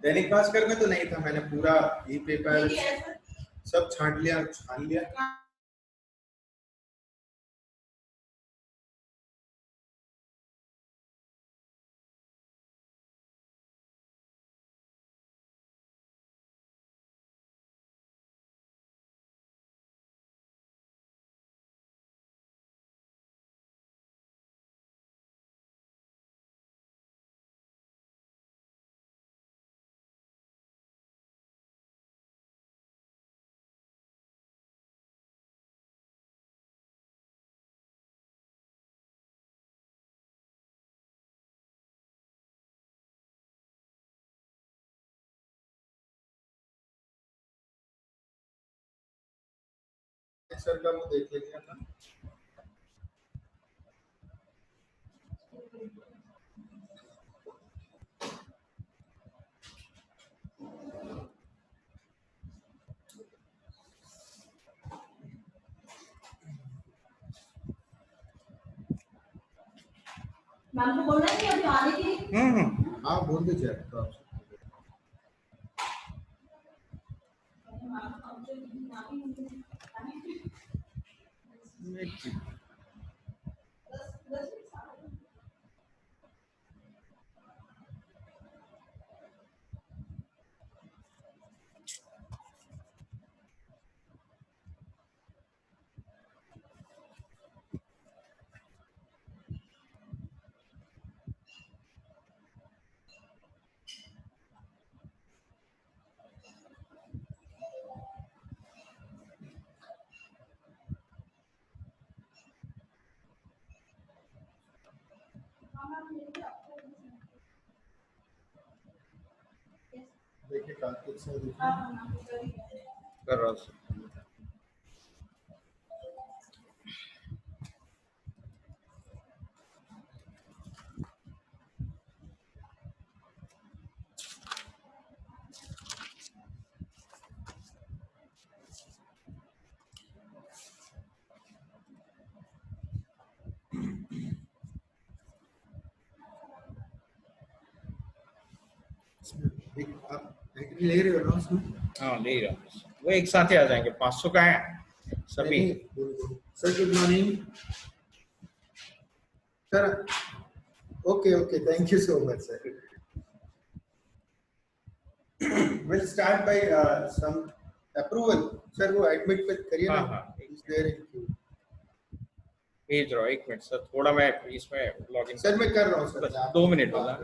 दैनिक भास्कर में तो नहीं था, मैंने पूरा ई पेपर सब छान लिया। सर का वो देख लेंगे ना। मैम को बोलना है कि अभी आने के लिए। हाँ बोल दीजिए तो आप। देखिए कार्तिक से कर रहा हूँ। ले रहे हो ना उसमें? हाँ ले रहा हूँ, वो एक साथ ही आ जाएंगे। 500 का है सभी। Sir good morning sir. Okay okay, thank you so much sir. We'll start by some approval. Sir वो एडमिट पे करिए ना। Is there in queue? भेज रहा हूँ, 1 मिनट सर, थोड़ा मैं इसमें लॉगिन। सर मैं कर रहा हूँ सर, 2 मिनट होगा।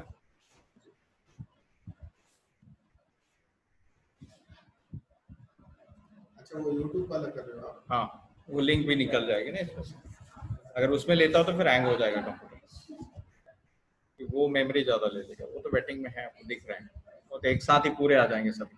अच्छा वो YouTube वाला कर रहे हो आप? हाँ वो लिंक भी निकल जाएगी ना इसमें से। अगर उसमें लेता हो तो फिर हैंग हो जाएगा कंप्यूटर, वो मेमोरी ज्यादा ले लेगा। वो तो वेटिंग में है, आपको दिख रहे हैं, वो तो एक साथ ही पूरे आ जाएंगे सब।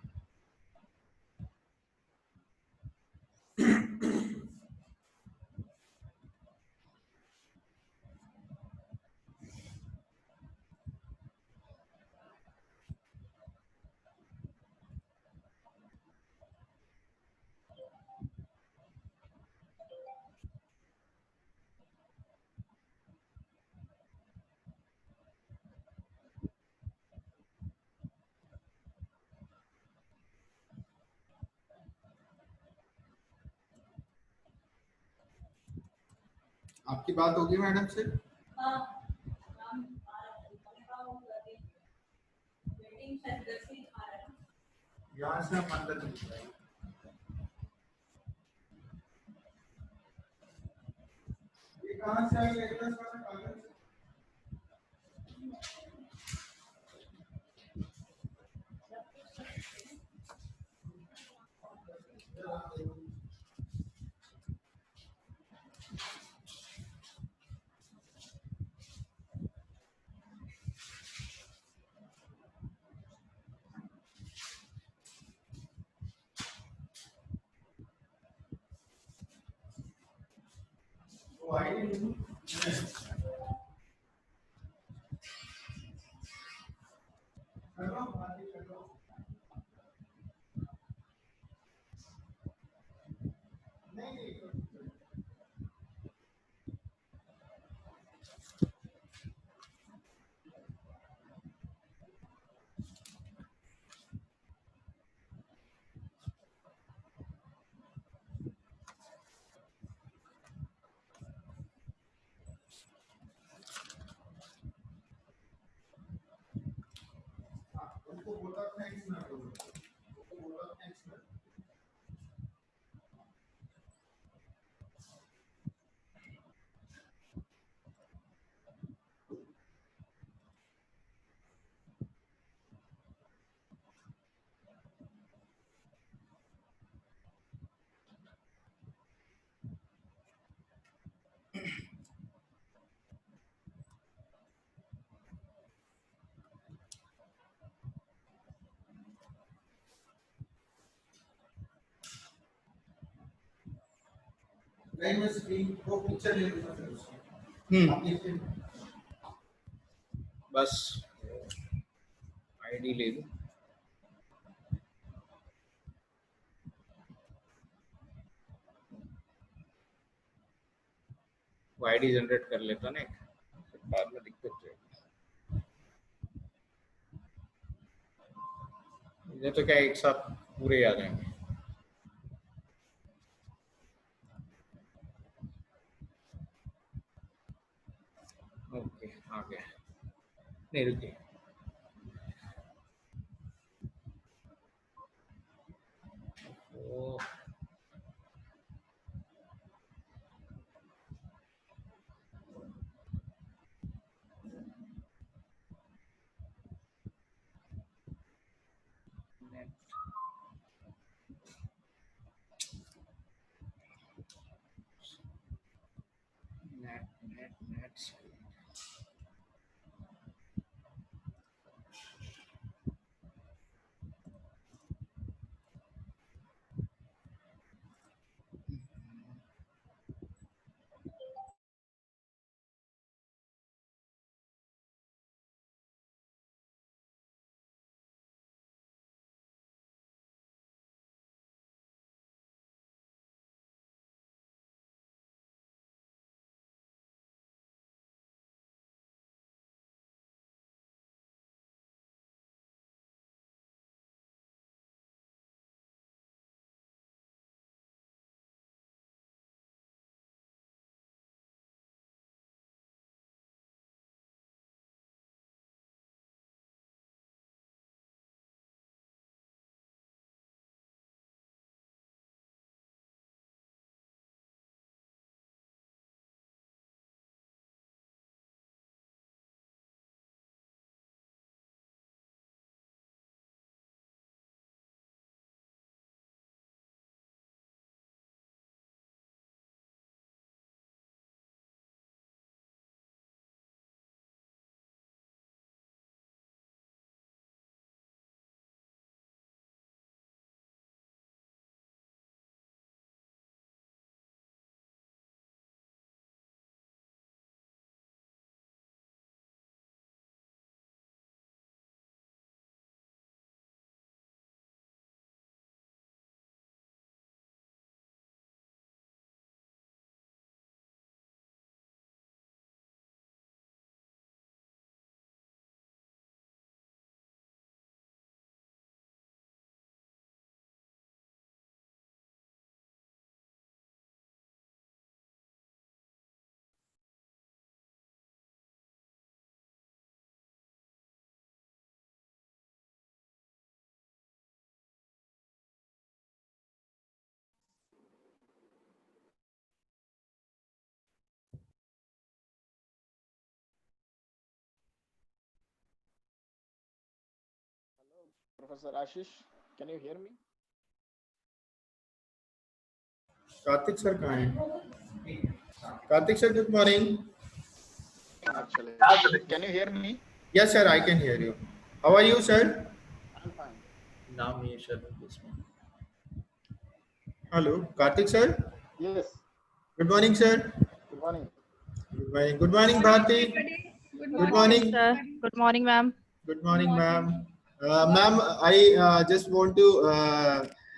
आपकी बात होगी मैडम से? यहाँ से हम अंदर नहीं जाएंगे। ये कहाँ से आएगा? इतना सारा कागज। उसको बोला थैंक्स ना करो, उसको बोला थैंक्स ना। नहीं मैं स्क्रीन को पिक्चर ले लूँगा फिर उसकी। आप देखिए। बस आईडी ले लूं। वो आईडी जनरेट कर लेता ना, बाद में दिक्कत जाएगी। ये तो क्या एक साथ पूरे आ जाएंगे। ओके आ गया। नहीं रुकिए, ओ नेट Professor Ashish, can you hear me? Kartik sir कहाँ हैं? Kartik sir good morning. Actually, can you hear me? Yes sir, I can hear you. How are you sir? I'm fine. नाम ये सर इसमें। Hello, Karthik sir. Yes. Good morning sir. Good morning. Good morning. Good morning Bharti. Good morning sir. Good morning, ma'am. Good morning ma'am. Ma'am, I just want to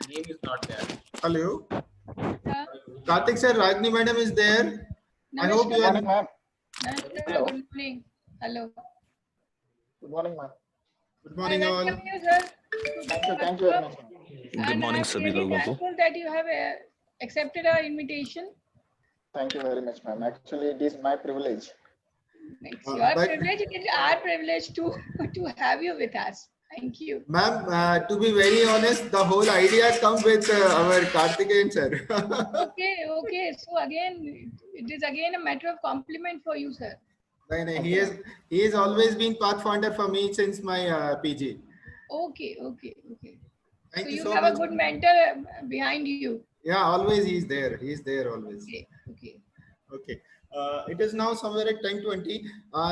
Name is not there. hello. Karthik sir, Ragini madam is there. I hope you Good are. morning, ma'am. Hello. Good morning. Hello. Good morning, ma'am. Good morning I all. welcome you, sir. Thank you very much, ma'am. Good morning सभी लोगों को। Thankful that you have accepted our invitation. Thank you very much, ma'am. Actually, it is my privilege. It's your but- privilege. It is our privilege to have you with us. Thank you. Ma'am, to be very honest, the whole idea come with our Karthikeyan sir. Okay. So again, it is again a matter of compliment for you, sir. No, no, he has always been pathfinder for me since my PG. Okay. Thank So you you so have much. a good mentor behind you. Yeah, always he's there. He's there always. Okay. Okay. It is now somewhere at 10:20.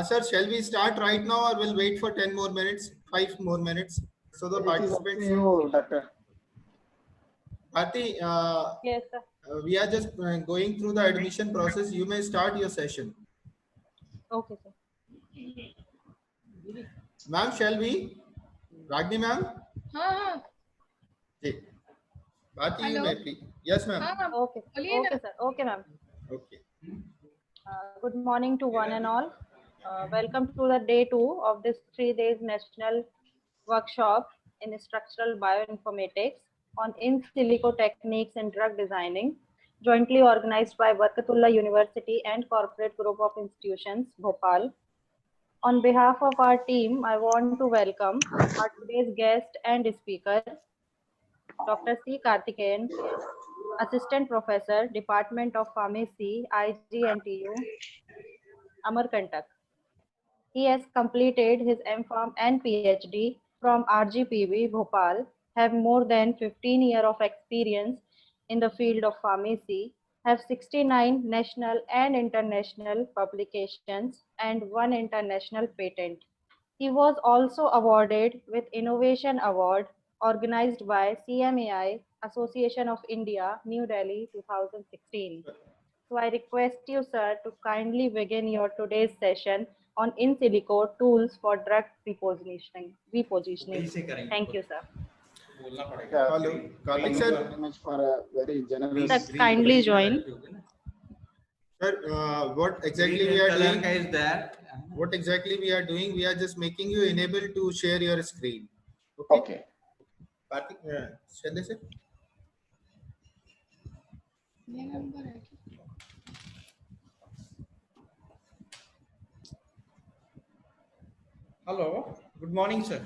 Sir, shall we start right now or we'll wait for 10 more minutes, 5 more minutes? So the It is up to participants. you, Doctor. Bharti, Yes, sir. we are just going through the admission process. You may start your session. Okay, sir. Ma'am, shall we? Ragni ma'am? हाँ Bharti, you Hello. may please. Yes, ma'am. हाँ Okay. बोलिए ना. Okay, sir. Okay, ma'am. Okay. Good morning to one and all. Welcome to the day 2 of this 3 days national workshop in structural bioinformatics on in silico techniques in drug designing, jointly organized by Barkatullah University and Corporate Group of Institutions, Bhopal. On behalf of our team, I want to welcome our today's guest and speaker, Dr. C. Karthikeyan, Assistant Professor, Department of Pharmacy, IGNTU, Amarkantak. He has completed his MPharm and PhD from RGPV, Bhopal, have more than 15 years of experience in the field of pharmacy, have 69 national and international publications and 1 international patent. He was also awarded with Innovation Award organized by CMAI, Association of India, New Delhi, 2016. So I request you, sir, to kindly begin your today's session on in silico tools for drug repositioning. Thank you, sir. Yeah, Hello. Karthik thank you sir. very much for a very generous. Sir, kindly join. Sir, what exactly we are color doing? का is there. What exactly we are doing? We are just making you enable to share your screen. Okay. Karthik, Shande sir. ये number है. Hello. Good morning, sir.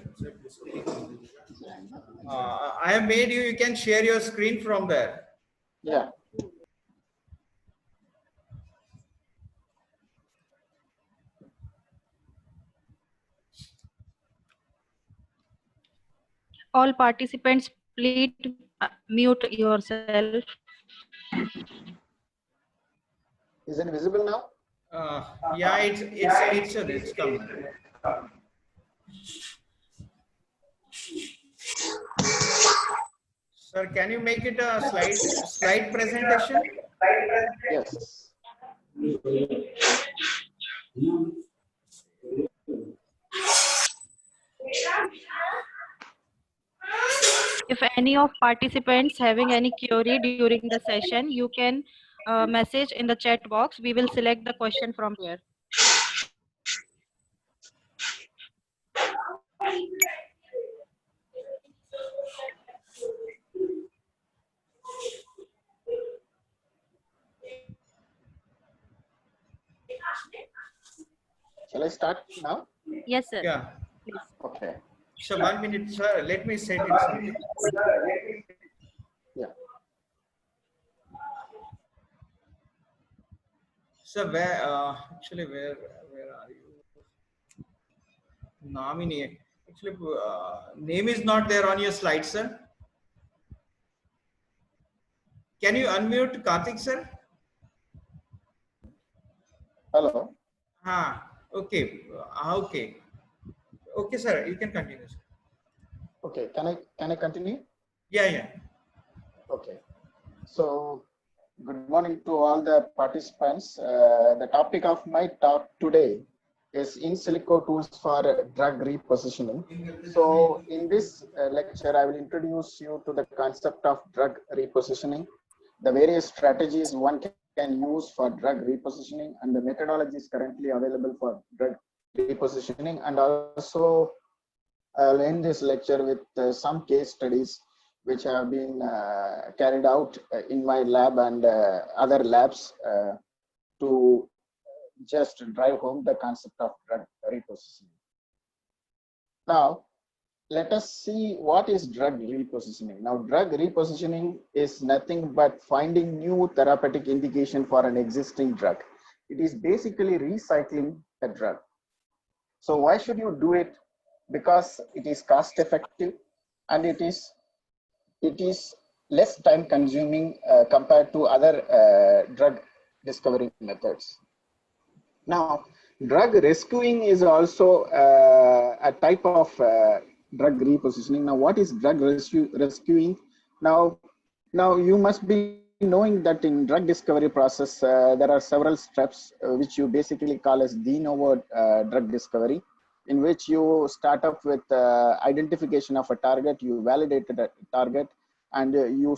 I have made you. You can share your screen from there. Yeah. All participants, please mute yourself. Is it visible now? Yeah, it's coming. Sir, can you make it a slide presentation? Yes. If any of participants having any query during the session, you can message in the chat box. We will select the question from here. Shall I start now? Yes, sir. Yeah. Please. Okay. So 1 minute, sir. Let me set it something. Yeah. So where actually where are you? Namini. Actually, name is not there on your slide, sir. Can you unmute Karthik, sir? Hello. Okay. Okay. Okay, sir. You can continue, sir. Okay. Can I continue? Yeah. Okay. So, good morning to all the participants. The topic of my talk today is in silico tools for drug repositioning. So, in this lecture, I will introduce you to the concept of drug repositioning, the various strategies one can use for drug repositioning, and the methodologies currently available for drug repositioning. And also, I'll end this lecture with some case studies which have been carried out in my lab and other labs to just drive home the concept of drug repositioning. Now, let us see what is drug repositioning. Now, drug repositioning is nothing but finding new therapeutic indication for an existing drug. It is basically recycling a drug. So why should you do it? Because it is cost effective and it is less time consuming compared to other drug discovery methods. Now, drug rescuing is also a type of drug repositioning. Now, what is drug rescuing? Now you must be knowing that in drug discovery process, there are several steps which you basically call as de novo drug discovery, in which you start up with identification of a target, you validate a target, and you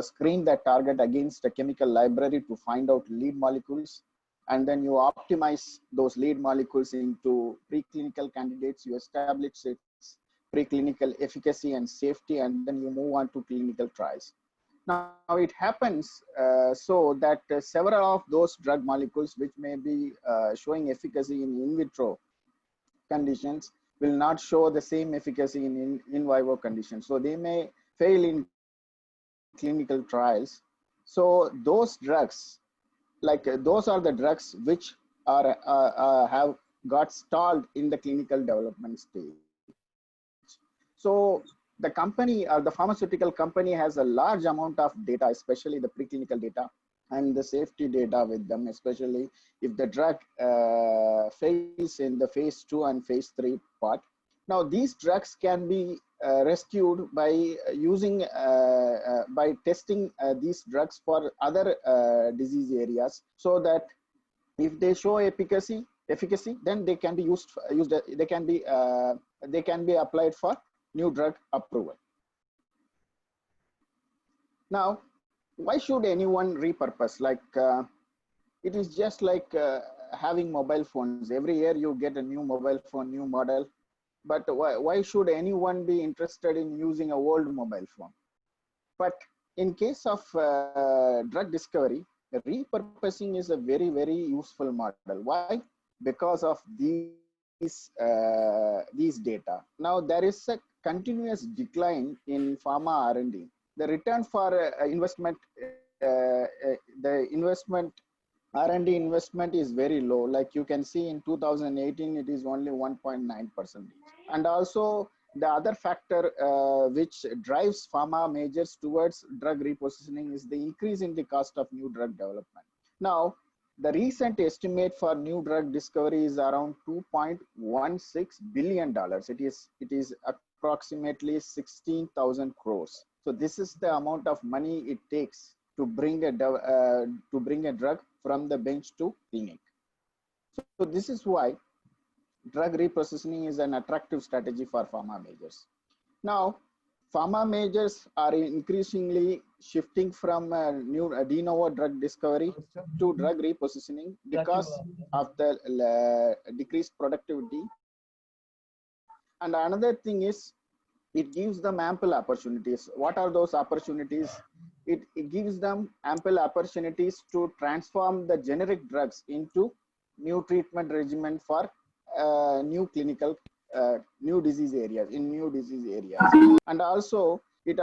screen that target against a chemical library to find out lead molecules, and then you optimize those lead molecules into preclinical candidates. You establish its preclinical efficacy and safety, and then you move on to clinical trials. Now it happens so that several of those drug molecules which may be showing efficacy in vitro conditions will not show the same efficacy in vivo conditions. So they may fail in clinical trials. So those drugs, those are the drugs which are have got stalled in the clinical development stage. So the company or the pharmaceutical company has a large amount of data, especially the preclinical data and the safety data with them, especially if the drug fails in the phase 2 and phase 3 part. Now these drugs can be rescued by using by testing these drugs for other disease areas, so that if they show efficacy, then they can be they can be applied for new drug approval. Now, why should anyone repurpose? It is just like having mobile phones. Every year you get a new mobile phone, new model. But why should anyone be interested in using an old mobile phone? But in case of drug discovery, repurposing is a very, very useful model. Why? Because of these data. Now there is a continuous decline in pharma R&D. The return for investment, the investment R&D investment is very low. Like you can see in 2018, it is only 1.9%. And also the other factor which drives pharma majors towards drug repositioning is the increase in the cost of new drug development. Now, the recent estimate for new drug discovery is around $2.16 billion. It is approximately 16,000 crores. So this is the amount of money it takes to bring a drug from the bench to clinic. So this is why drug repositioning is an attractive strategy for pharma majors. Now, pharma majors are increasingly shifting from de novo drug discovery to drug repositioning because of the decreased productivity. And another thing is, it gives them ample opportunities. What are those opportunities? It gives them ample opportunities to transform the generic drugs into new treatment regimen for new clinical, new disease areas, And also, it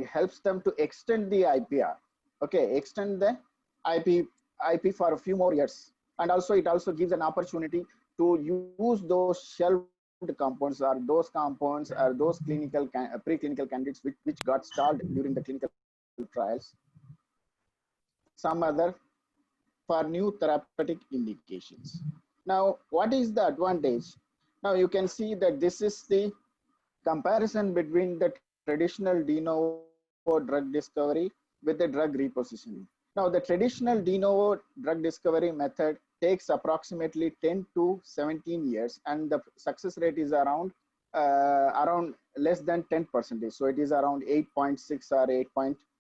helps them to extend the IPR. Okay, extend the IP for a few more years. And also, it also gives an opportunity to use those shelved compounds or those preclinical candidates which got stalled during the clinical trials, some other for new therapeutic indications. Now, what is the advantage? Now you can see that this is the comparison between the traditional de novo drug discovery with the drug repositioning. Now, the traditional de novo drug discovery method takes approximately 10 to 17 years, and the success rate is around less than 10%. So it is around 8.6 or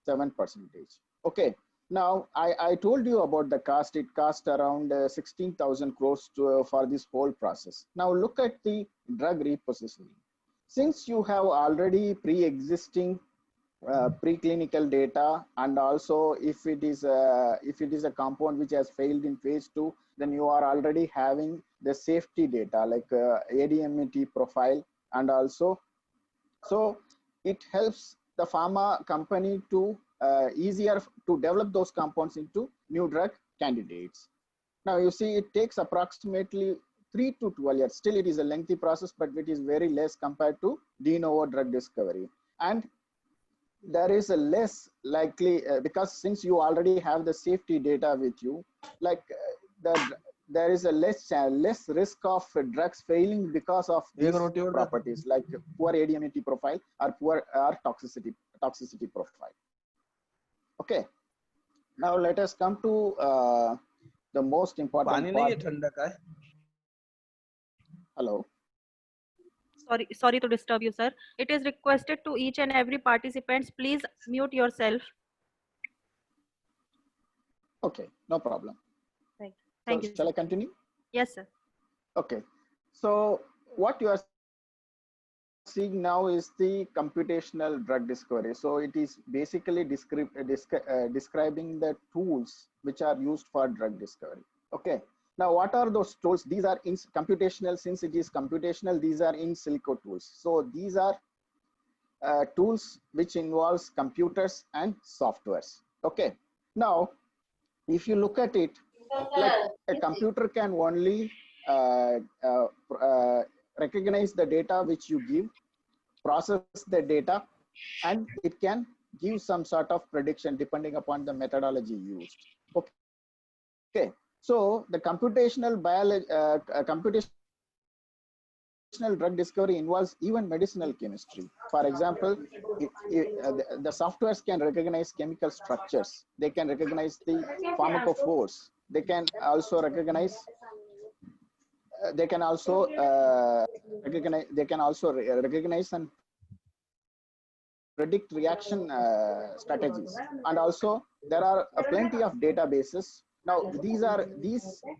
8.7%. Okay. Now, I told you about the cost. It cost around 16,000 crores for this whole process. Now, look at the drug repositioning. Since you have already pre-existing preclinical data, and also if it is a compound which has failed in phase 2, then you are already having the safety data like ADMET profile, and also so it helps the pharma company to easier to develop those compounds into new drug candidates. Now you see it takes approximately 3 to 12 years. Still it is a lengthy process, but it is very less compared to de novo drug discovery. And there is a less likely because since you already have the safety data with you, like there is a less risk of drugs failing because of these properties like poor ADMET profile or poor toxicity profile. Okay, now let us come to the most important part. Hello. Sorry to disturb you, sir. It is requested to each and every participants, please mute yourself. Okay, no problem. Thank you. Shall I continue? Yes, sir. Okay, so what you are seeing now is the computational drug discovery. So it is basically describing the tools which are used for drug discovery. Okay. Now, what are those tools? These are in computational. Since it is computational, these are in silico tools. So these are tools which involves computers and softwares. Okay. Now, if you look at it, like a computer can only recognize the data which you give, process the data, and it can give some sort of prediction depending upon the methodology used. Okay. So the computational drug discovery involves even medicinal chemistry. For example, the softwares can recognize chemical structures. They can recognize the pharmacophores. They can also recognize. They can also recognize and predict reaction strategies. And also there are plenty of databases. Now these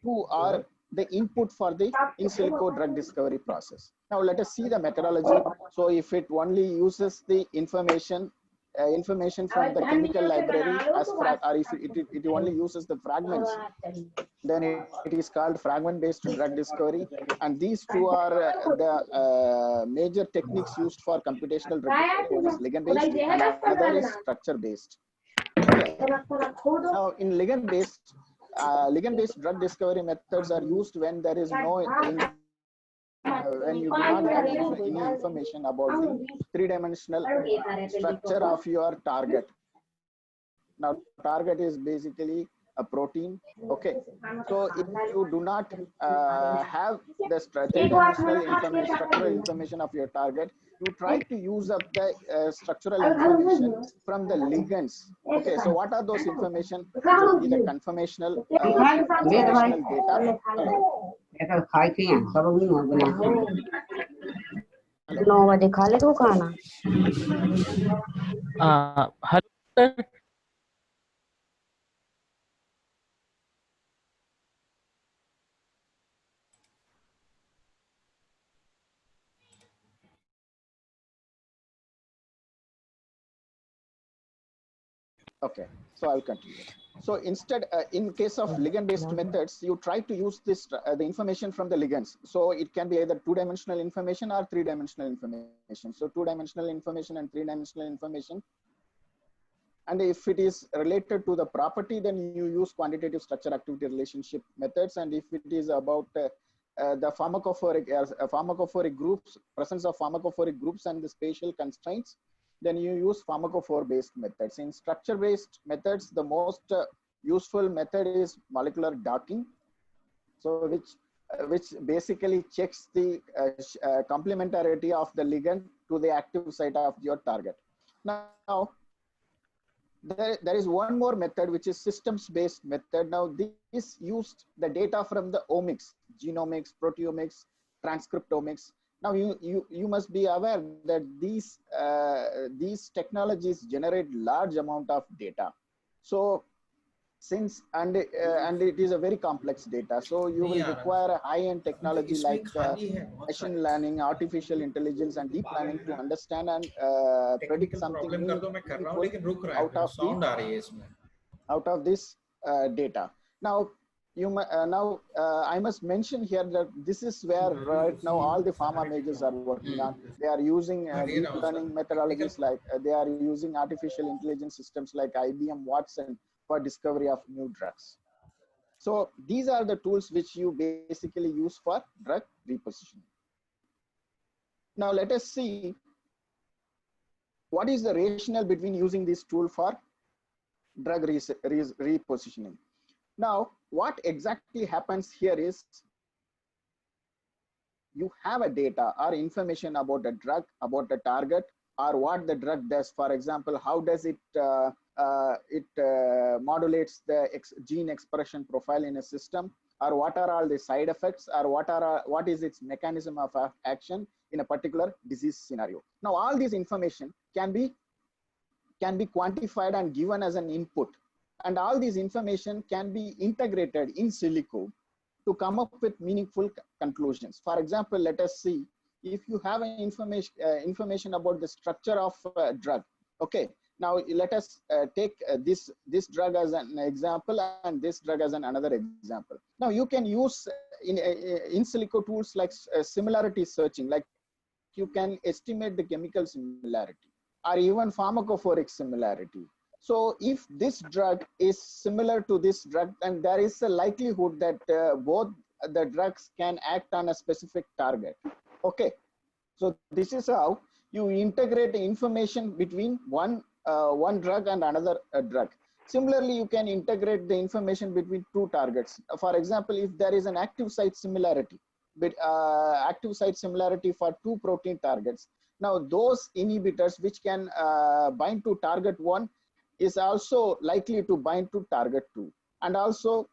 two are the input for the in silico drug discovery process. Now let us see the methodology. So if it only uses the information from the chemical library as or if it only uses the fragments, then it is called fragment based drug discovery. And these two are the major techniques used for computational drug discovery. One is ligand based and another is structure based. Okay. Now in ligand based drug discovery methods are used when there is no when you do not have any information about the three-dimensional structure of your target. Now target is basically a protein. Okay, so if you do not have the three-dimensional structural information of your target, you try to use up the structural information from the ligands. Okay, so what are those information? It will be the conformational data. Hello, sir. Okay, so I'll continue. So instead, in case of ligand-based methods, you try to use this the information from the ligands. So it can be either two-dimensional information or three-dimensional information. So two-dimensional information and three-dimensional information. And if it is related to the property, then you use quantitative structure-activity relationship methods. And if it is about the pharmacophoric groups, presence of pharmacophoric groups and the spatial constraints, then you use pharmacophore-based methods. In structure-based methods, the most useful method is molecular docking, so which basically checks the complementarity of the ligand to the active site of your target. Now, there is one more method which is systems-based method. Now, this used the data from the omics, genomics, proteomics, transcriptomics. Now you must be aware that these technologies generate large amount of data. So since and it is a very complex data, so you will require a high-end technology like machine learning, artificial intelligence, and deep learning to understand and predict something meaningful out of this data. Now I must mention here that this is where right now all the pharma majors are working on. They are using deep learning methodologies like they are using artificial intelligence systems like IBM Watson for discovery of new drugs. So these are the tools which you basically use for drug repositioning. Now let us see what is the rationale between using this tool for drug repositioning. Now, what exactly happens here is you have a data or information about the drug, about the target, or what the drug does. For example, how does it modulates the gene expression profile in a system, or what are all the side effects, or what is its mechanism of action in a particular disease scenario. Now, all this information can be quantified and given as an input. And all this information can be integrated in silico to come up with meaningful conclusions. For example, let us see if you have an information about the structure of a drug. Okay, now let us take this drug as an example and this drug as another example. Now you can use in silico tools like similarity searching, like you can estimate the chemical similarity or even pharmacophoric similarity. So if this drug is similar to this drug, then there is a likelihood that both the drugs can act on a specific target. Okay, so this is how you integrate the information between one drug and another drug. Similarly, you can integrate the information between two targets. For example, if there is an active site similarity, for two protein targets, now those inhibitors which can bind to target 1 is also likely to bind to target 2. And also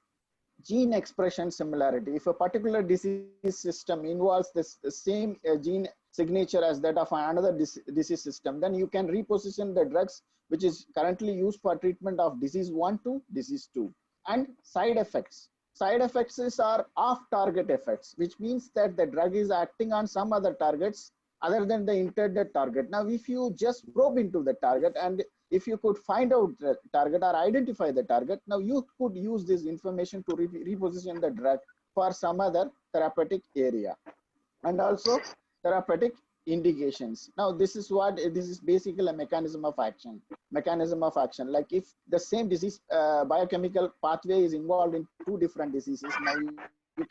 gene expression similarity. If a particular disease system involves the same gene signature as that of another disease system, then you can reposition the drugs which is currently used for treatment of disease 1 to disease 2. And side effects. Side effects are off-target effects, which means that the drug is acting on some other targets other than the intended target. Now, if you just probe into the target and if you could find out the target or identify the target, now you could use this information to reposition the drug for some other therapeutic area and also therapeutic indications. Now, this is basically a mechanism of action. Like if the same disease biochemical pathway is involved in two different diseases, now you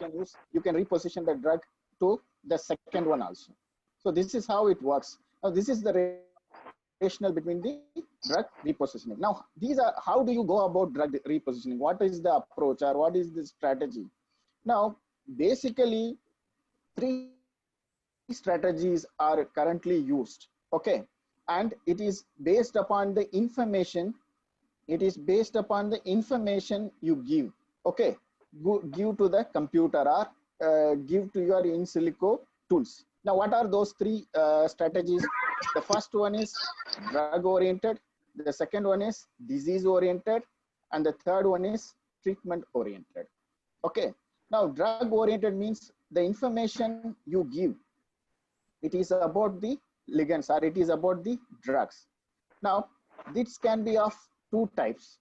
can reposition the drug to the second one also. So this is how it works. Now, this is the rationale between the drug repositioning. Now, how do you go about drug repositioning? What is the approach or what is the strategy? Now, basically, 3 strategies are currently used. Okay, and it is based upon the information. It is based upon the information you give. Okay, give to the computer or give to your in silico tools. Now, what are those 3 strategies? The first one is drug-oriented, the second one is disease-oriented, and the third one is treatment-oriented. Okay. Now, drug-oriented means the information you give, it is about the ligands or it is about the drugs. Now, this can be of 2 types,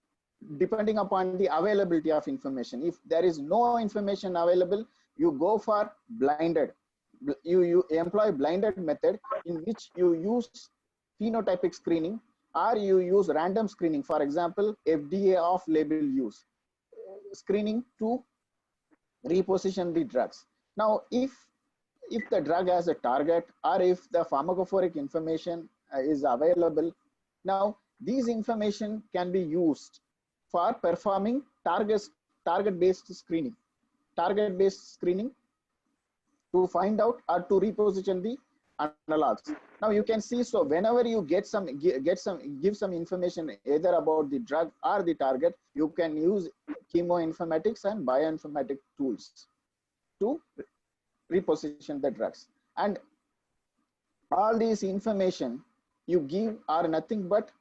depending upon the availability of information. If there is no information available, you go for blinded. You employ blinded method in which you use phenotypic screening or you use random screening. For example, FDA off-label use screening to reposition the drugs. Now, if the drug has a target or if the pharmacophoric information is available, now these information can be used for performing target-based screening to find out or to reposition the analogs. Now you can see, so whenever you give some information either about the drug or the target, you can use chemoinformatics and bioinformatic tools to reposition the drugs. And all these information you give are nothing but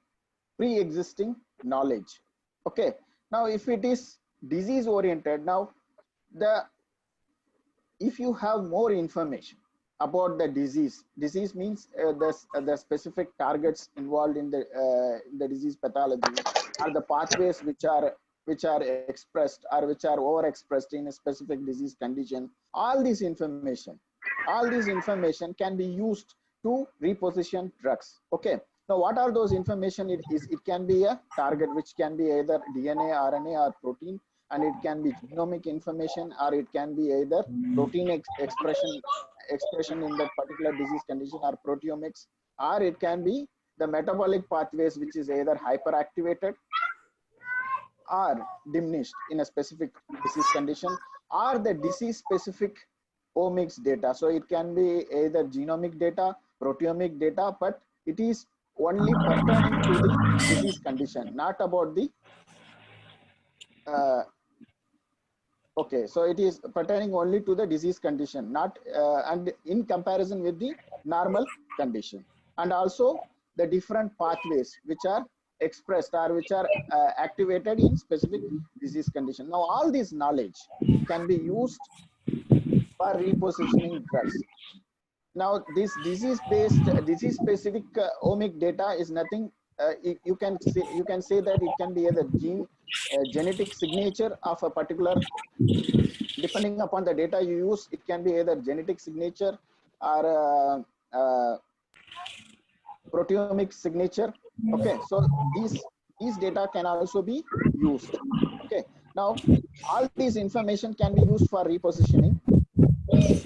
pre-existing knowledge. Okay. Now, if it is disease oriented, now if you have more information about the disease means the specific targets involved in the disease pathology, or the pathways which are expressed or which are overexpressed in a specific disease condition. All this information can be used to reposition drugs. Okay. Now, what are those information? It can be a target, which can be either DNA, RNA, or protein, and it can be genomic information, or it can be either protein expression in that particular disease condition, or proteomics, or it can be the metabolic pathways, which is either hyperactivated or diminished in a specific disease condition, or the disease specific omics data. So it can be either genomic data, proteomic data, but it is only pertaining to the disease condition, not about the okay, so it is pertaining only to the disease condition, not and in comparison with the normal condition, and also the different pathways which are expressed or which are activated in specific disease condition. Now, all this knowledge can be used for repositioning drugs. Now, this disease-specific omic data is nothing. You can say that it can be either genetic signature of a particular. Depending upon the data you use, it can be either genetic signature or proteomic signature. Okay, so these data can also be used. Okay, now all these information can be used for repositioning,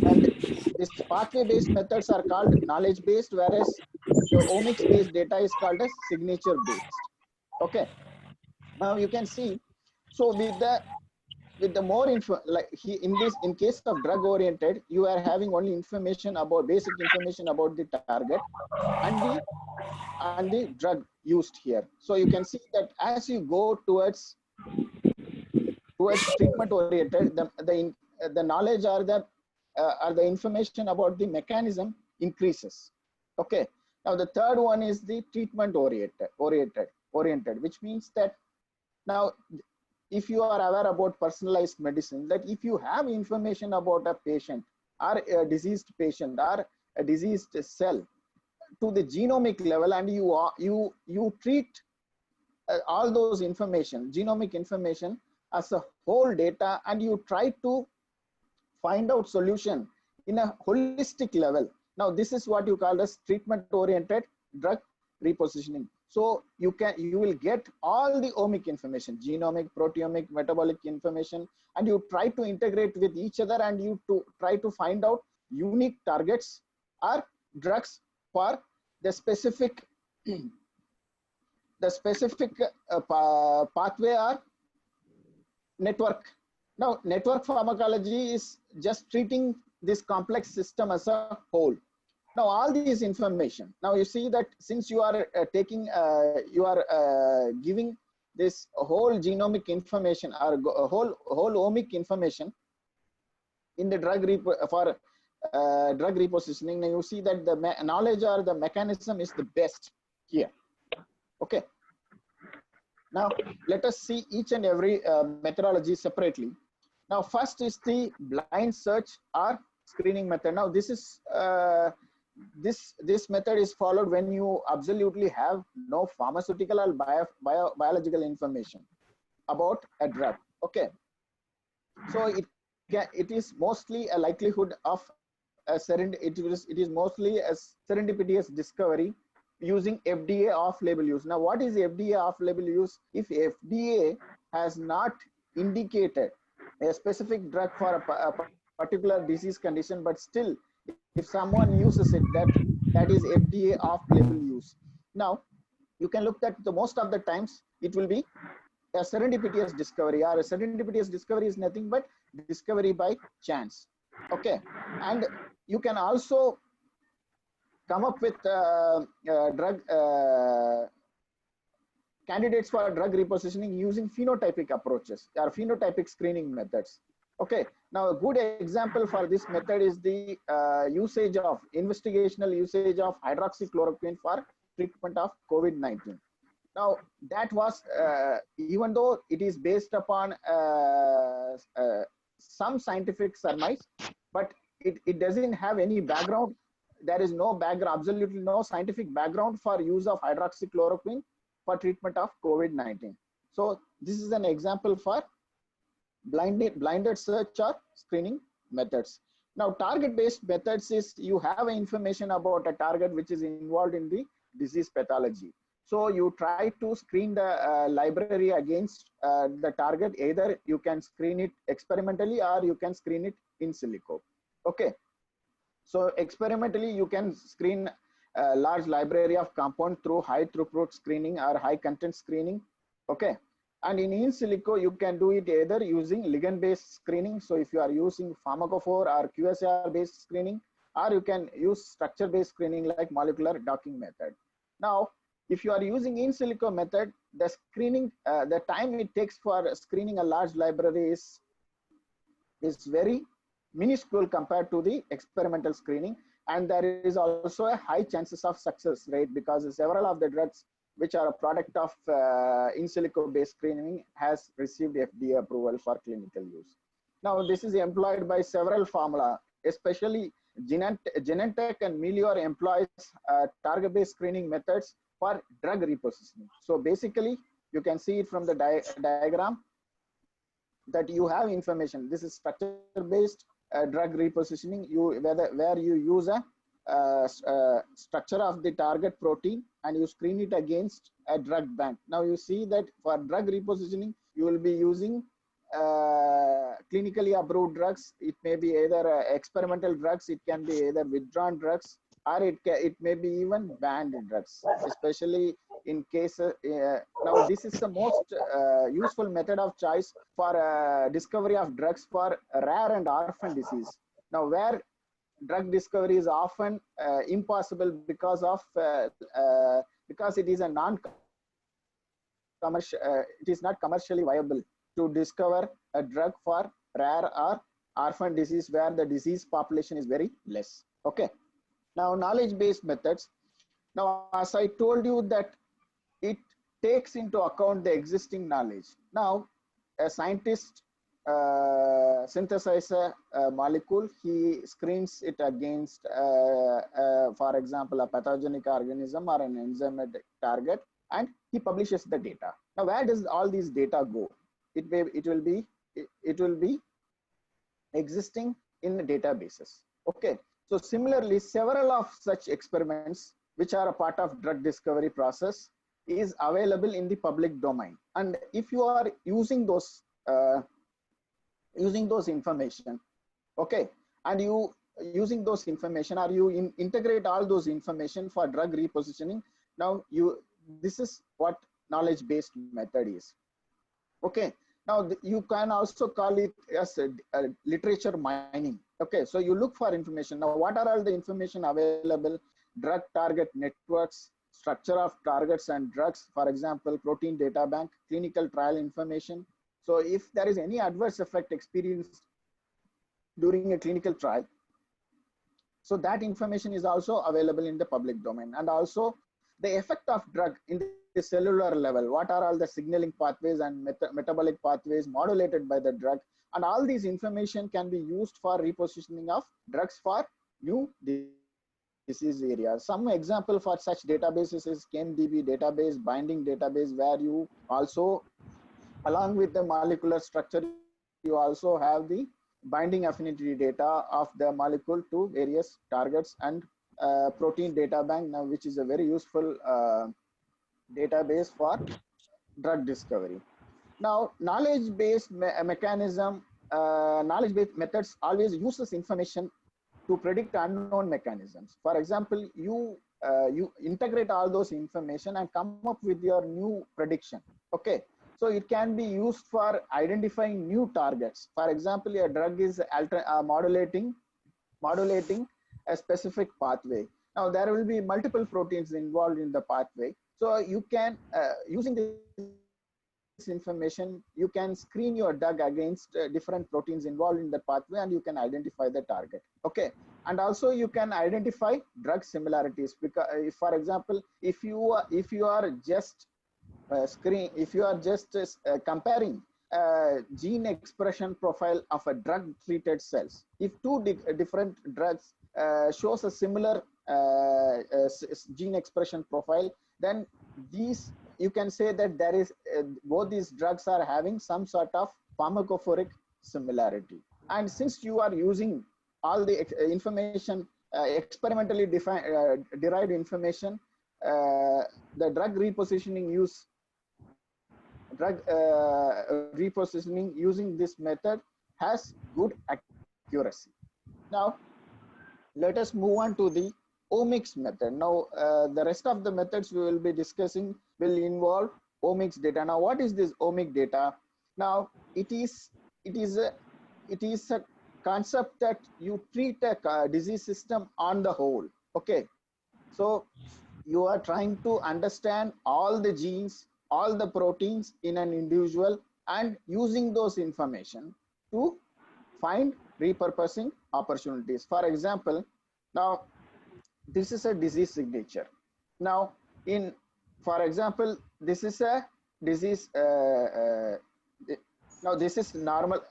and this pathway-based methods are called knowledge-based, whereas the omics-based data is called as signature-based. Okay, now you can see. So with the more info, like in case of drug oriented, you are having only information about basic information about the target and the drug used here. So you can see that as you go towards treatment oriented, the knowledge or the information about the mechanism increases. Okay. Now the third one is the treatment oriented, which means that now, if you are aware about personalized medicine, that if you have information about a patient or a diseased patient or a diseased cell to the genomic level, and you treat all those genomic information as a whole data, and you try to find out solution in a holistic level. Now, this is what you call as treatment oriented drug repositioning. So you will get all the omic information, genomic, proteomic, metabolic information, and you try to integrate with each other, and you try to find out unique targets or drugs for the specific pathway or network. Now, network pharmacology is just treating this complex system as a whole. Now, all these information, now you see that since you are giving this whole genomic information or whole omic information in the drug repositioning, now you see that the knowledge or the mechanism is the best here. Okay. Now, let us see each and every methodology separately. Now, first is the blind search or screening method. Now, this is this method is followed when you absolutely have no pharmaceutical or biological information about a drug. Okay, so it is mostly a likelihood of it is mostly a serendipitous discovery using FDA off-label use. Now, what is FDA off-label use? If FDA has not indicated a specific drug for a particular disease condition, but still if someone uses it, that is FDA off-label use. Now, you can look at most of the times it will be a serendipitous discovery, or a serendipitous discovery is nothing but discovery by chance. Okay, and you can also come up with drug candidates for drug repositioning using phenotypic approaches or phenotypic screening methods. Okay, now a good example for this method is the investigational usage of hydroxychloroquine for treatment of COVID-19. Now that was, even though it is based upon some scientific surmise, but it doesn't have any background. There is no background, absolutely no scientific background for use of hydroxychloroquine for treatment of COVID-19. So this is an example for blinded search or screening methods. Now, target-based methods is you have information about a target which is involved in the disease pathology. So you try to screen the library against the target. Either you can screen it experimentally or you can screen it in silico. Okay. So experimentally, you can screen a large library of compound through high throughput screening or high content screening. Okay. And in silico, you can do it either using ligand-based screening. So if you are using pharmacophore or QSAR-based screening, or you can use structure-based screening like molecular docking method. Now, if you are using in silico method, the screening, the time it takes for screening a large library is very minuscule compared to the experimental screening. And there is also a high chances of success rate because several of the drugs which are a product of in silico based screening has received FDA approval for clinical use. Now, this is employed by several pharma, especially Genentech and Melior employs target-based screening methods for drug repositioning. So basically, you can see it from the diagram that you have information. This is structure-based drug repositioning. Where you use a structure of the target protein and you screen it against a drug bank. Now you see that for drug repositioning, you will be using clinically approved drugs. It may be either experimental drugs, it can be either withdrawn drugs, or it may be even banned drugs, especially in cases. Now this is the most useful method of choice for discovery of drugs for rare and orphan disease. Now where drug discovery is often impossible because it is a non-commercial, it is not commercially viable to discover a drug for rare or orphan disease where the disease population is very less. Okay. Now, knowledge-based methods. Now, as I told you that it takes into account the existing knowledge. Now, a scientist synthesizes a molecule, he screens it against, for example, a pathogenic organism or an enzymatic target, and he publishes the data. Now, where does all these data go? It will be existing in the databases. Okay. So similarly, several of such experiments which are a part of drug discovery process is available in the public domain. And if you are using those information, okay, and you using those information, or you integrate all those information for drug repositioning. Now this is what knowledge-based method is. Okay. Now you can also call it as a literature mining. Okay, so you look for information. Now, what are all the information available? Drug target networks, structure of targets and drugs, for example, protein data bank, clinical trial information. So if there is any adverse effect experienced during a clinical trial, so that information is also available in the public domain. And also the effect of drug in the cellular level, what are all the signaling pathways and metabolic pathways modulated by the drug, and all these information can be used for repositioning of drugs for new disease areas. Some example for such databases is ChemDB database, binding database, where you also, along with the molecular structure, you also have the binding affinity data of the molecule to various targets, and protein data bank, now, which is a very useful database for drug discovery. Now, knowledge-based mechanism, knowledge-based methods always uses information to predict unknown mechanisms. For example, you integrate all those information and come up with your new prediction. Okay, so it can be used for identifying new targets. For example, a drug is modulating a specific pathway. Now, there will be multiple proteins involved in the pathway. So you can, using this information, you can screen your drug against different proteins involved in the pathway, and you can identify the target. Okay, and also you can identify drug similarities, because if, for example, if you are just screen, if you are just comparing gene expression profile of a drug treated cells, if two different drugs shows a similar gene expression profile, then these, you can say that there is both these drugs are having some sort of pharmacophoric similarity. And since you are using all the information, experimentally derived information, the drug repositioning using this method has good accuracy. Now let us move on to the omics method. Now the rest of the methods we will be discussing will involve omics data. Now what is this omic data? Now it is a concept that you treat a disease system on the whole. Okay, so you are trying to understand all the genes, all the proteins in an individual, and using those information to find repurposing opportunities. For example, now this is a disease signature. Now for example, this is a disease, now this is normal.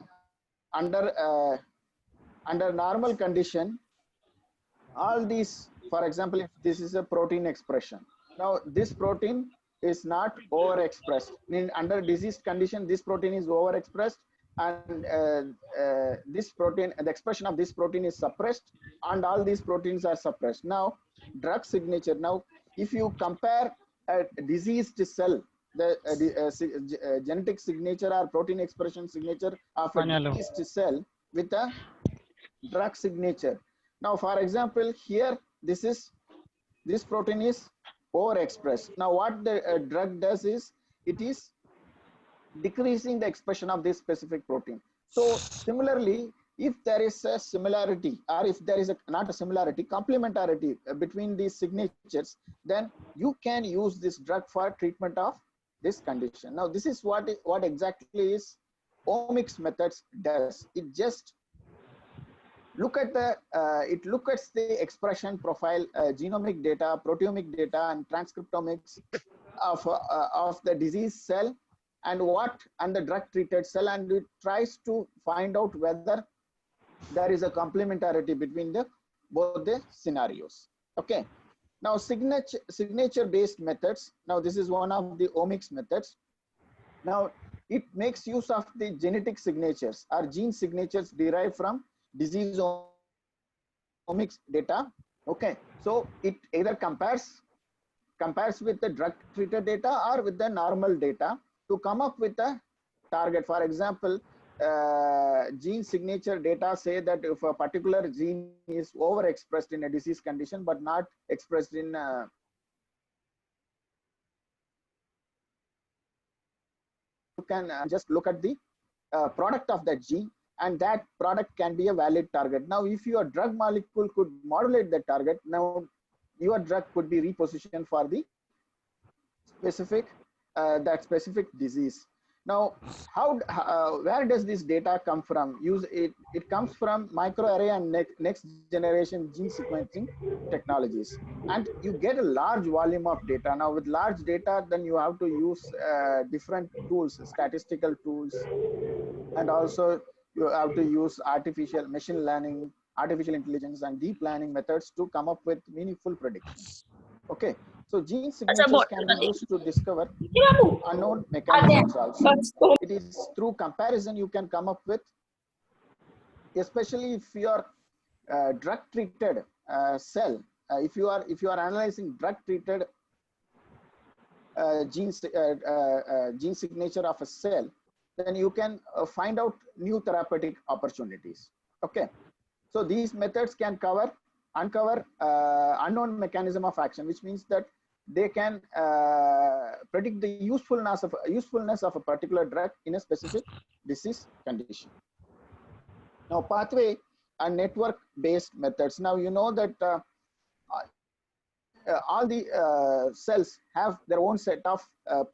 Under normal condition, all these, for example, if this is a protein expression, now this protein is not overexpressed. Under diseased condition, this protein is overexpressed, and this protein, the expression of this protein is suppressed, and all these proteins are suppressed. Now drug signature, now if you compare a diseased cell, the genetic signature or protein expression signature of a diseased cell with a drug signature. Now for example, here this protein is overexpressed. Now what the drug does is, it is decreasing the expression of this specific protein. So similarly, if there is a similarity, or if there is not a similarity, complementarity between these signatures, then you can use this drug for treatment of this condition. Now this is what exactly is omics methods does. It just look at it looks at the expression profile, genomic data, proteomic data, and transcriptomics of the disease cell and the drug treated cell, and it tries to find out whether there is a complementarity between both the scenarios. Okay. Now signature based methods. Now this is one of the omics methods. Now it makes use of the genetic signatures or gene signatures derived from disease omics data. Okay, so it either compares with the drug treated data or with the normal data to come up with a target. For example, gene signature data say that if a particular gene is overexpressed in a disease condition but not expressed in you can just look at the product of that gene, and that product can be a valid target. Now if your drug molecule could modulate that target, now your drug could be repositioned for the specific that specific disease. Now, where does this data come from? It comes from microarray and next generation gene sequencing technologies, and you get a large volume of data. Now, with large data, then you have to use different tools, statistical tools, and also you have to use artificial machine learning, artificial intelligence, and deep learning methods to come up with meaningful predictions. Okay. So gene signatures can be used to discover unknown mechanisms also. It is through comparison you can come up with, especially if you are drug treated cell. If you are analyzing drug treated gene signature of a cell, then you can find out new therapeutic opportunities. Okay. So these methods can uncover unknown mechanism of action, which means that they can predict the usefulness of a particular drug in a specific disease condition. Now, pathway and network based methods. Now you know that all the cells have their own set of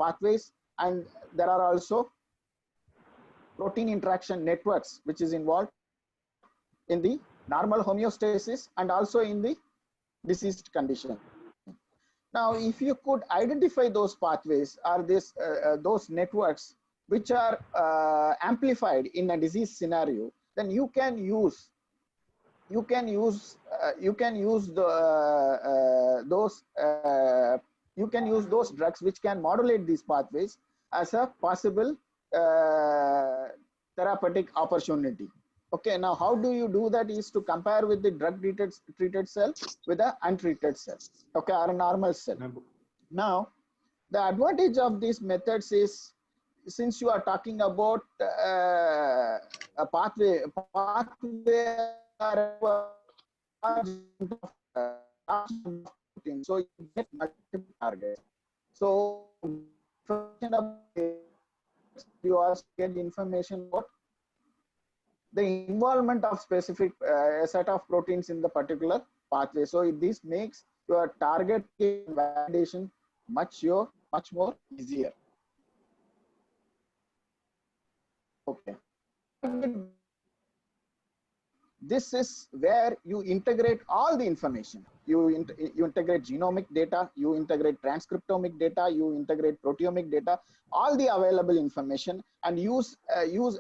pathways, and there are also protein interaction networks which is involved in the normal homeostasis and also in the diseased condition. Now, if you could identify those pathways or those networks which are amplified in a disease scenario, then you can use those drugs which can modulate these pathways as a possible therapeutic opportunity. Okay, now how do you do that is to compare with the drug treated cell with the untreated cell, okay, or a normal cell. Now, the advantage of these methods is, since you are talking about a pathway so you get multiple targets. So you also get information about the involvement of specific a set of proteins in the particular pathway. So this makes your target validation much more easier. Okay. This is where you integrate all the information. You integrate genomic data, you integrate transcriptomic data, you integrate proteomic data, all the available information, and use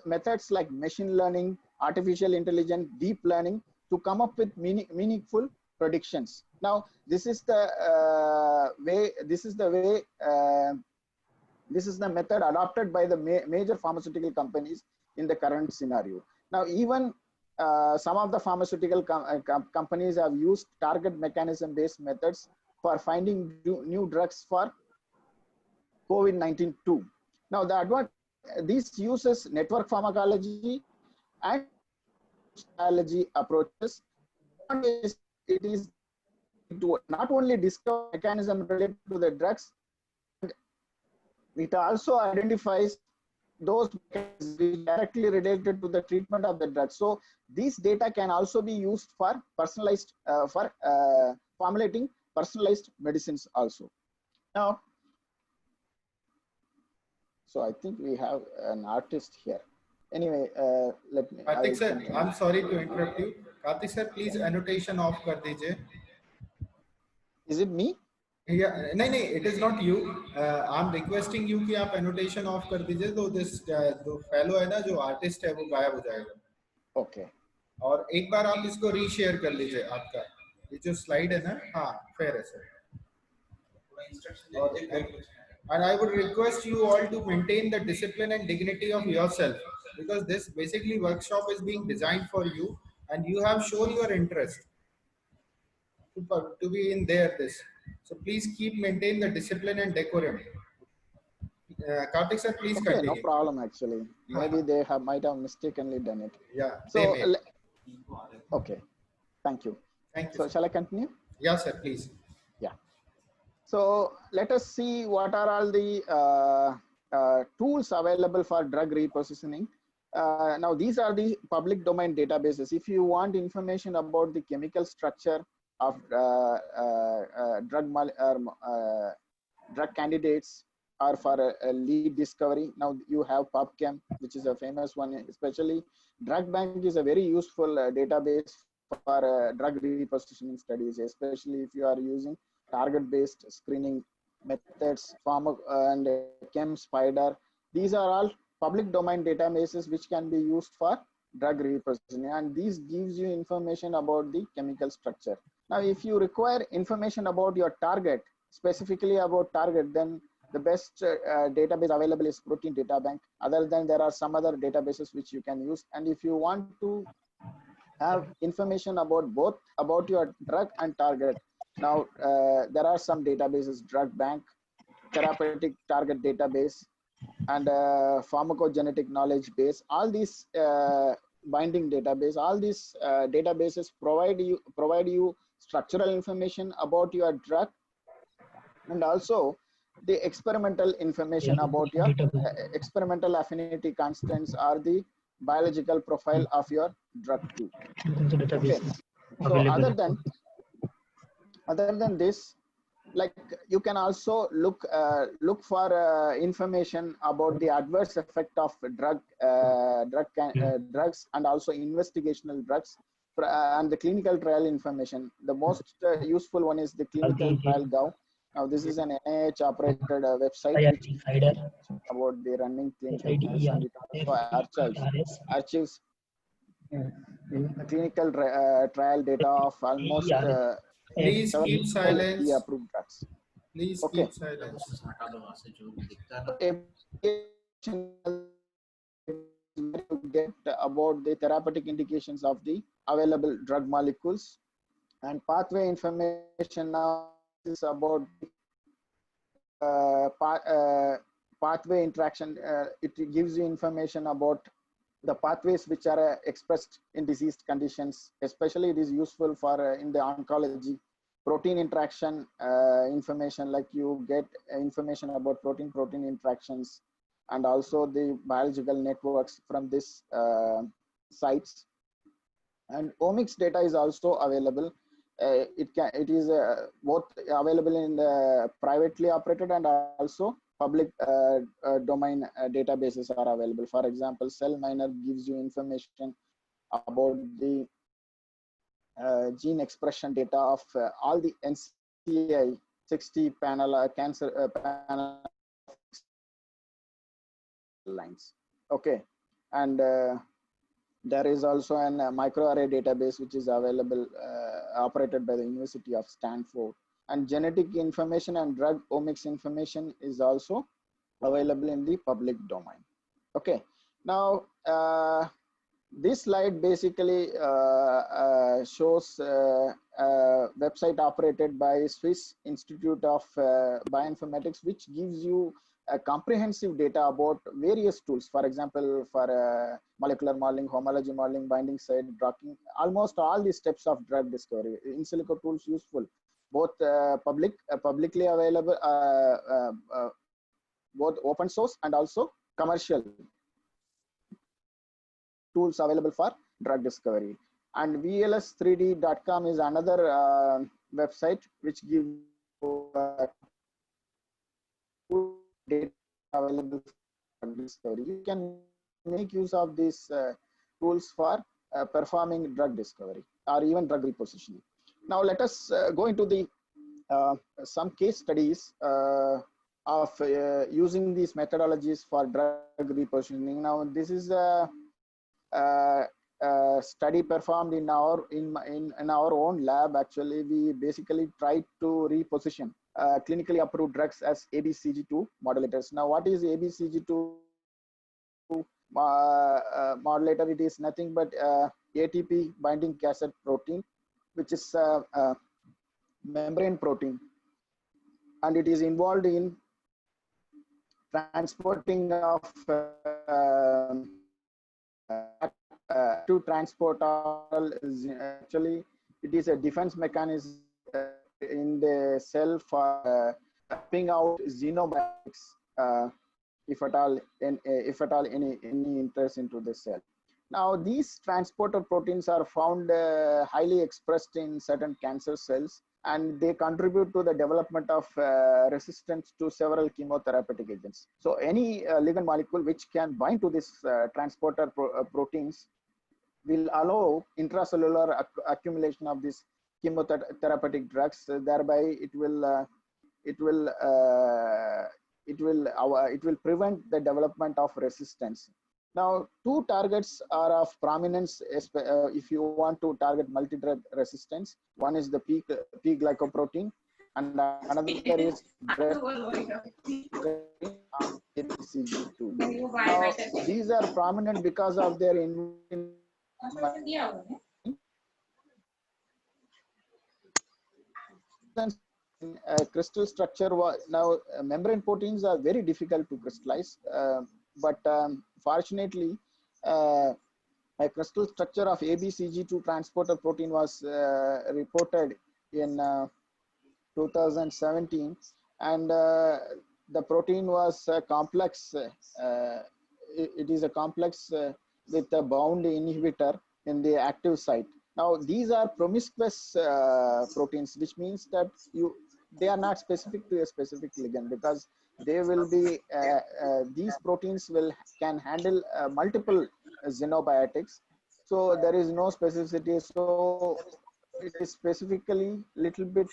methods like machine learning, artificial intelligence, deep learning to come up with meaningful predictions. Now, this is the method adopted by the major pharmaceutical companies in the current scenario. Now, even some of the pharmaceutical companies have used target mechanism based methods for finding new drugs for COVID-19 too. Now, this uses network pharmacology and biology approaches. It is to not only discover mechanism related to the drugs, it also identifies those directly related to the treatment of the drug. So these data can also be used for personalized, formulating personalized medicines also. Now, so I think we have an artist here. Anyway, let me. Karthik sir, I'm sorry to interrupt you. Karthik sir, please annotation off kar dijiye. Is it me? Yeah, नहीं, it is not you. I'm requesting you कि आप annotation off कर दीजिए, तो this जो fellow है ना, जो artist है, वो गायब हो जाएगा. Okay. और एक बार आप इसको reshare कर लीजिए आपका. ये जो slide है ना, हाँ, fair है sir. And I would request you all to maintain the discipline and dignity of yourself, because this basically workshop is being designed for you, and you have shown your interest to be in this. So please maintain the discipline and decorum. Karthik sir, please continue. No problem actually. Maybe they might have mistakenly done it. Yeah. So okay. Thank you. Thank you. So shall I continue? Yeah, sir. Please. Yeah. So let us see what are all the tools available for drug repositioning. Now these are the public domain databases. If you want information about the chemical structure of drug candidates or for a lead discovery, now you have PubChem, which is a famous one. Especially DrugBank is a very useful database for drug repositioning studies, especially if you are using target-based screening methods, and ChemSpider. These are all public domain databases which can be used for drug repositioning, and these gives you information about the chemical structure. Now, if you require information about your target, specifically about target, then the best database available is Protein Data Bank. Other than, there are some other databases which you can use. And if you want to have information about both about your drug and target, now there are some databases: Drug Bank, Therapeutic Target Database, and Pharmacogenetic Knowledge Base. All these binding database, all these databases provide you structural information about your drug, and also the experimental information about your experimental affinity constants or the biological profile of your drug too. Okay. So other than this, like, you can also look for information about the adverse effect of drugs and also investigational drugs and the clinical trial information. The most useful one is the clinical trial gov. Now this is an NIH operated website which about the running clinical trials, and it also archives clinical trial data of almost Please keep 75 silence. approved drugs. Please Okay. keep silence. Get about the therapeutic indications of the available drug molecules, and pathway information now is about pathway interaction. It gives you information about the pathways which are expressed in diseased conditions. Especially it is useful for in the oncology. Protein interaction information, like you get information about protein interactions, and also the biological networks from this sites. And omics data is also available. It is both available in the privately operated and also public domain databases are available. For example, CellMiner gives you information about the gene expression data of all the NCI 60 panel cancer panel lines. Okay, and there is also an microarray database which is available, operated by the University of Stanford. And genetic information and drug omics information is also available in the public domain. Okay, now this slide basically shows a website operated by Swiss Institute of Bioinformatics, which gives you a comprehensive data about various tools. For example, for molecular modeling, homology modeling, binding site, docking, almost all the steps of drug discovery. In silico tools useful, both publicly available, both open source and also commercial tools available for drug discovery. And vls3d.com is another website which gives data available for drug discovery. You can make use of these tools for performing drug discovery or even drug repositioning. Now let us go into the some case studies of using these methodologies for drug repositioning. Now this is a study performed in our own lab. Actually, we basically tried to reposition clinically approved drugs as ABCG2 modulators. Now, what is ABCG2 modulator? It is nothing but ATP binding cassette protein, which is a membrane protein, and it is involved in transporting of to transport actually it is a defense mechanism in the cell for tapping out xenobiotics if at all any interest into the cell. Now these transporter proteins are found highly expressed in certain cancer cells, and they contribute to the development of resistance to several chemotherapeutic agents. So any ligand molecule which can bind to this transporter proteins will allow intracellular accumulation of these chemotherapeutic drugs. Thereby, it will prevent the development of resistance. Now, two targets are of prominence if you want to target multi-drug resistance. One is the P glycoprotein, and another is ABCG2. Now, these are prominent because of their crystal structure. Now membrane proteins are very difficult to crystallize, but fortunately a crystal structure of ABCG2 transporter protein was reported in 2017, and the protein was complex. It is a complex with a bound inhibitor in the active site. Now these are promiscuous proteins, which means that they are not specific to a specific ligand, because they will be these proteins can handle multiple xenobiotics. So there is no specificity. So it is specifically little bit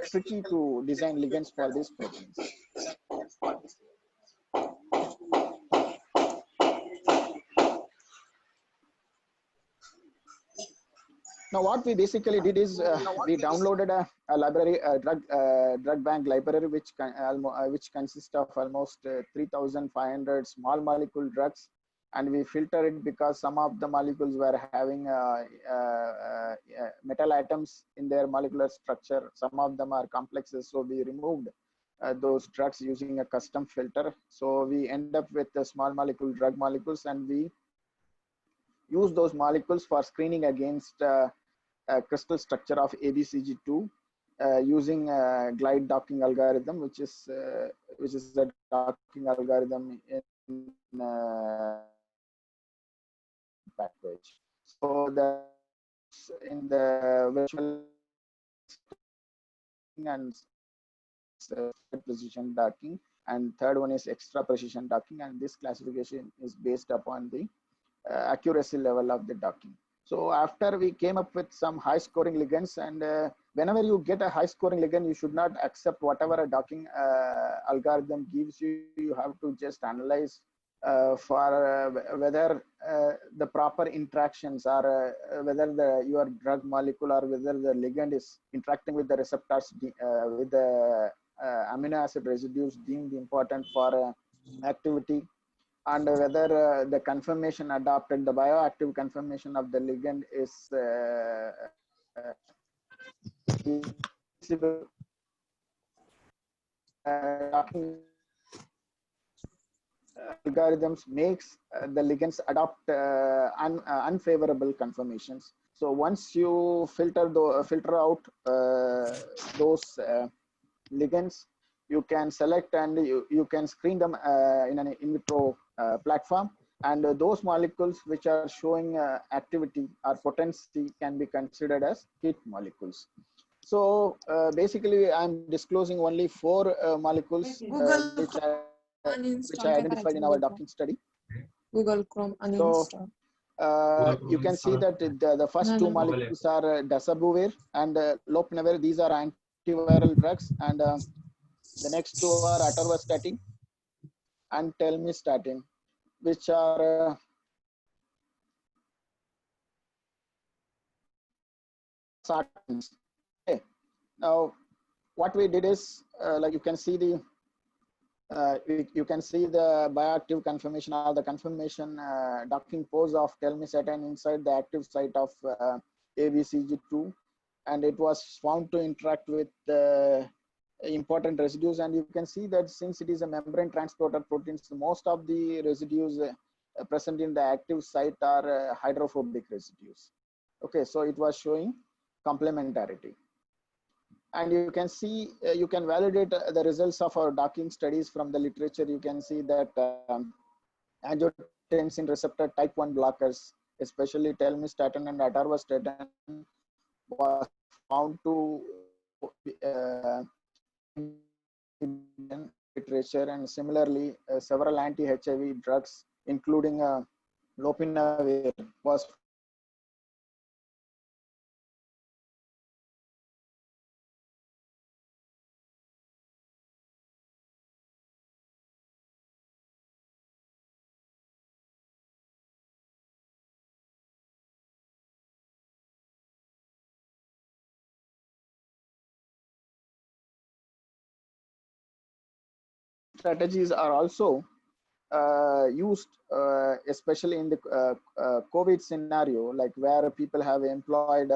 tricky to design ligands for these proteins. Now, what we basically did is we downloaded a library, a drug bank library, which consists of almost 3,500 small molecule drugs, and we filter it because some of the molecules were having metal atoms in their molecular structure. Some of them are complexes, so we removed those drugs using a custom filter. So we end up with the small molecule drug molecules, and we use those molecules for screening against crystal structure of ABCG2 using glide docking algorithm, which is the docking algorithm in package. So in the virtual and precision docking, and third one is extra precision docking, and this classification is based upon the accuracy level of the docking. So after we came up with some high scoring ligands, and whenever you get a high scoring ligand, you should not accept whatever a docking algorithm gives you. You have to just analyze for whether the proper interactions are whether your drug molecule or whether the ligand is interacting with the receptors with the amino acid residues deemed important for activity, and whether the conformation adopted, the bioactive conformation of the ligand is algorithms makes the ligands adopt unfavorable conformations. So once you filter out those ligands, you can select and you can screen them in an in vitro platform, and those molecules which are showing activity or potency can be considered as hit molecules. So basically, I'm disclosing only 4 molecules which I identified in our docking study. Google Chrome So uninstall. you can see that the first 2 molecules are dasabuvir and lopinavir. These are antiviral drugs, and the next 2 are atorvastatin and telmistatin, which are sartans. Okay. Now, what we did is, like you can see the bioactive conformation or the conformation docking pose of telmisartan inside the active site of ABCG2, and it was found to interact with important residues. And you can see that since it is a membrane transporter proteins, most of the residues present in the active site are hydrophobic residues. Okay, so it was showing complementarity. And you can see, you can validate the results of our docking studies from the literature. You can see that angiotensin receptor type 1 blockers, especially telmistatin and atorvastatin, was found to literature, and similarly several anti-HIV drugs, including lopinavir, was strategies are also used, especially in the COVID scenario, like where people have employed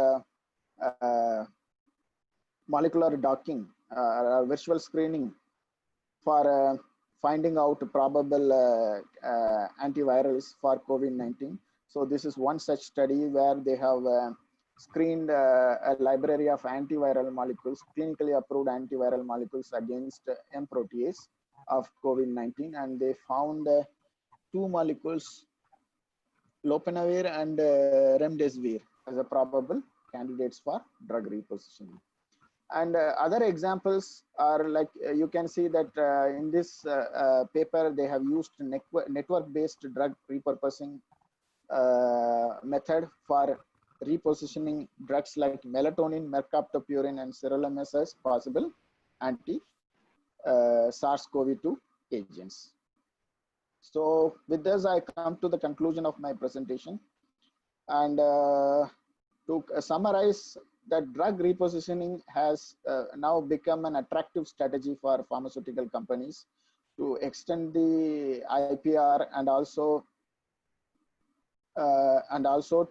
molecular docking, virtual screening for finding out probable antivirals for COVID-19. So this is one such study where they have screened a library of antiviral molecules, clinically approved antiviral molecules against M protease of COVID-19, and they found 2 molecules, lopinavir and remdesivir, as a probable candidates for drug repositioning. And other examples are like you can see that in this paper they have used network-based drug repurposing method for repositioning drugs like melatonin, mercaptopurine, and sirolimus as possible anti-SARS-CoV-2 agents. So with this, I come to the conclusion of my presentation. And to summarize, that drug repositioning has now become an attractive strategy for pharmaceutical companies to extend the IPR and also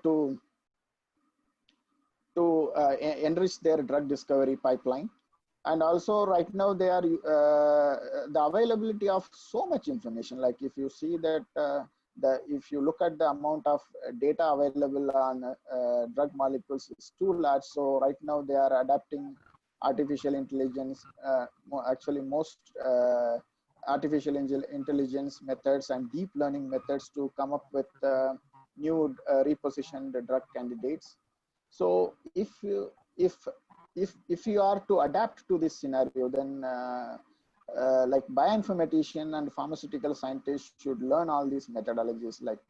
to enrich their drug discovery pipeline. And also right now they are the availability of so much information. Like if you see that if you look at the amount of data available on drug molecules, it's too large. So right now they are adapting artificial intelligence, actually most artificial intelligence methods and deep learning methods to come up with new repositioned drug candidates. So if you are to adapt to this scenario, then like bioinformatician and pharmaceutical scientists should learn all these methodologies. Like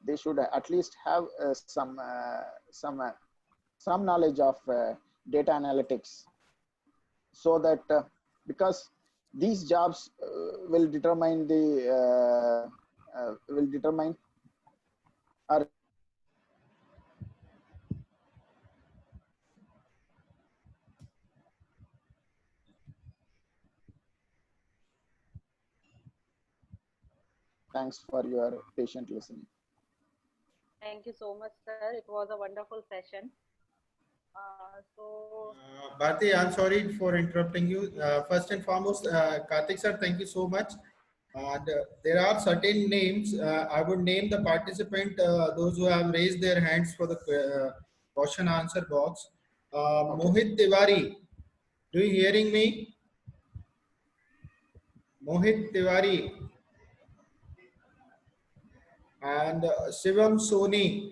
they should at least have some knowledge of data analytics, so that because these jobs will determine our Thanks for your patient listening. Thank you so much, sir. It was a wonderful session. Bharti, I'm sorry for interrupting you. First and foremost, Karthik sir, thank you so much. And there are certain names. I would name the participant, those who have raised their hands for the question answer box. Mohit Tiwari, do you hearing me? Mohit Tiwari and Shivam Soni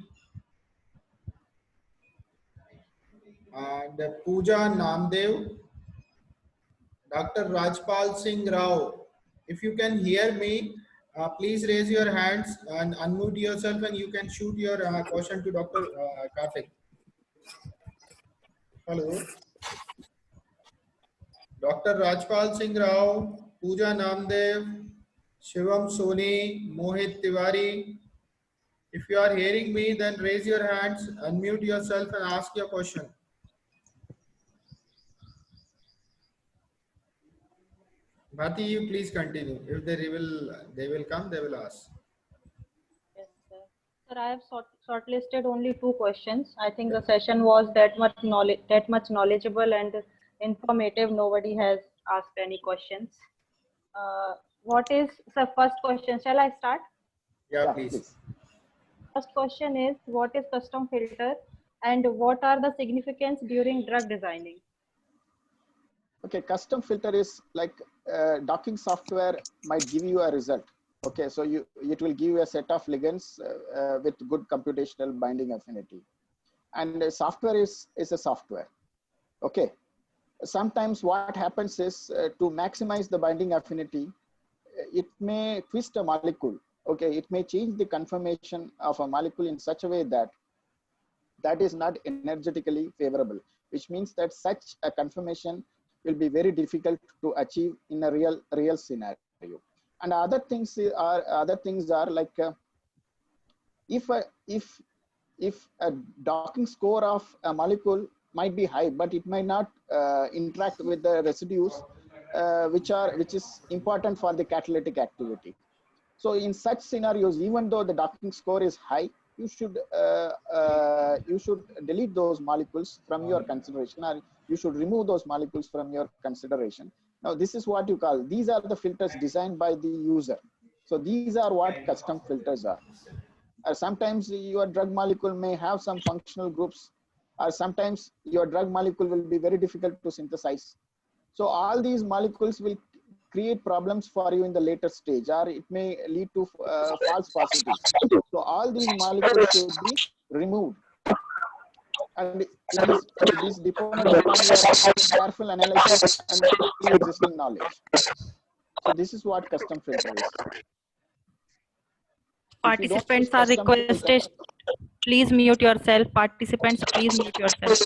and Pooja Namdev, Dr. Rajpal Singh Rao. If you can hear me, please raise your hands and unmute yourself, and you can shoot your question to Dr. Karthik. Hello. Dr. Rajpal Singh Rao, Pooja Namdev, Shivam Soni, Mohit Tiwari. If you are hearing me, then raise your hands, unmute yourself and ask your question. Bharti, you please continue. If they will come, they will ask. Yes, sir. Sir, I have shortlisted only 2 questions. I think the session was that much knowledgeable and informative. Nobody has asked any questions. What is the first question? Shall I start? Yeah, please. First question is, what is custom filter and what are the significance during drug designing? Okay, custom filter is like docking software might give you a result. Okay, so it will give you a set of ligands with good computational binding affinity, and software is a software. Okay, sometimes what happens is to maximize the binding affinity, it may twist a molecule. Okay, it may change the conformation of a molecule in such a way that is not energetically favorable, which means that such a conformation will be very difficult to achieve in a real scenario. And other things are like if a docking score of a molecule might be high, but it might not interact with the residues which is important for the catalytic activity. So in such scenarios, even though the docking score is high, you should delete those molecules from your consideration, or you should remove those molecules from your consideration. Now, this is what you call, these are the filters designed by the user. So these are what custom filters are. Sometimes your drug molecule may have some functional groups, or sometimes your drug molecule will be very difficult to synthesize. So all these molecules will create problems for you in the later stage, or it may lead to false positives. So all these molecules should be removed. And it is dependent upon your careful analysis and pre-existing knowledge. So this is what custom filter is. Participants are requested. Please mute yourself. Participants, please mute yourself.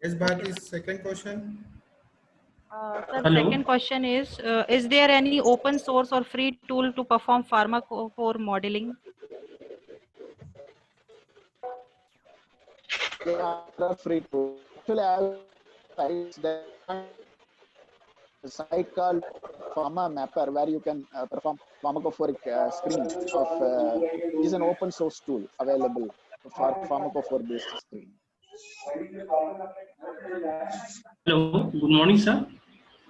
Yes, Bharti's second question. Sir, Hello. second question is there any open source or free tool to perform pharmacophore modeling? They are free to. Actually, I have sites that a site called Pharma Mapper where you can perform pharmacophoric screening of. It is an open source tool available for pharmacophore based screening. Hello. Good morning, sir.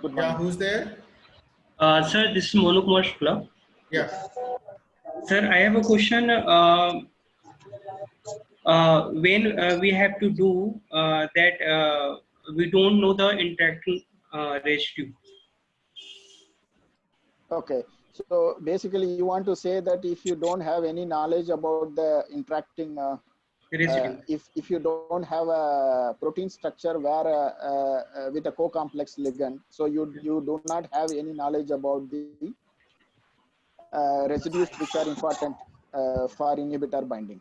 Good Yeah, morning. who's there? Sir, this is Monu Kumar Shukla. Yeah. Sir, I have a question. When we have to do that, we don't know the interacting residue. Okay. So basically, you want to say that if you don't have any knowledge about the interacting, Residue. if you don't have a protein structure where with a co-complex ligand, so you do not have any knowledge about the residues which are important for inhibitor binding.